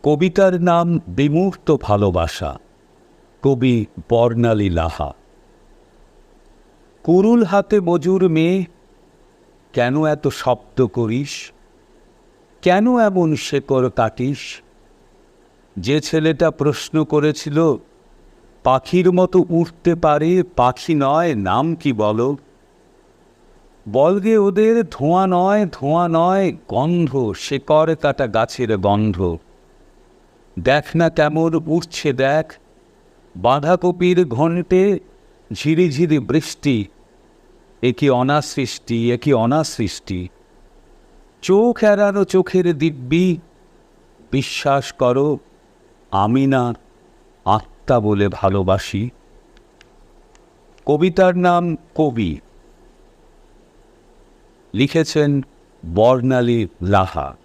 কবিতার নাম বিমূর্ত ভালোবাসা। কবি বর্ণালী লাহা। কুরুল হাতে মজুর মেয়ে, কেন এত শব্দ করিস? কেন এমন শেকড় কাটিস? যে ছেলেটা প্রশ্ন করেছিল পাখির মতো উঠতে পারে, পাখি নয়, নাম কি বলো? বলগে ওদের ধোঁয়া নয়, ধোঁয়া নয়, গন্ধ, শেকড় কাটা গাছের গন্ধ। দেখ না কেমন উঠছে, দেখ বাঁধাকপির ঘণ্টে ঝিরিঝিরি বৃষ্টি। এ কি অনাসৃষ্টি, এ কি অনাসৃষ্টি। চোখ এড়ানো চোখের দিব্যি, বিশ্বাস করো আমি না আত্মা বলে ভালোবাসি। কবিতার নাম কবি, লিখেছেন বর্ণালী লাহা।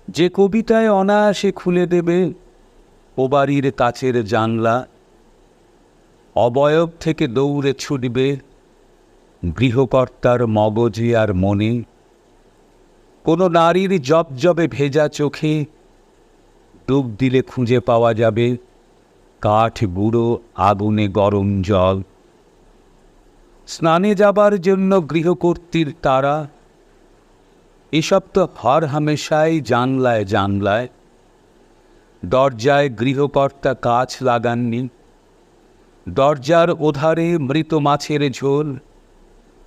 যে কবিতায় অনায়াসে খুলে দেবে ও বাড়ির কাচের জানলা, অবয়ব থেকে দৌড়ে ছুটবে গৃহকর্তার মগজে আর মনে। কোনো নারীর জবজবে ভেজা চোখে ডুব দিলে খুঁজে পাওয়া যাবে কাঠ বুড়ো আগুনে গরম জল। স্নানে যাবার জন্য গৃহকর্ত্রীর তারা, এসব তো হর হামেশাই জানলায় জানলায়। দরজায় গৃহকর্তা কাচ লাগাননি, দরজার ওধারে মৃত মাছের ঝোল,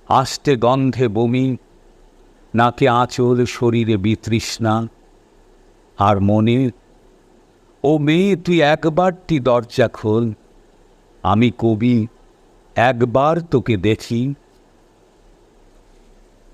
আষ্টে গন্ধে বমি, নাকে আঁচল, শরীরে বিতৃষ্ণা। আর মনে, ও মেয়ে তুই একবারটি দরজা খোল, আমি কবি একবার তোকে দেখি।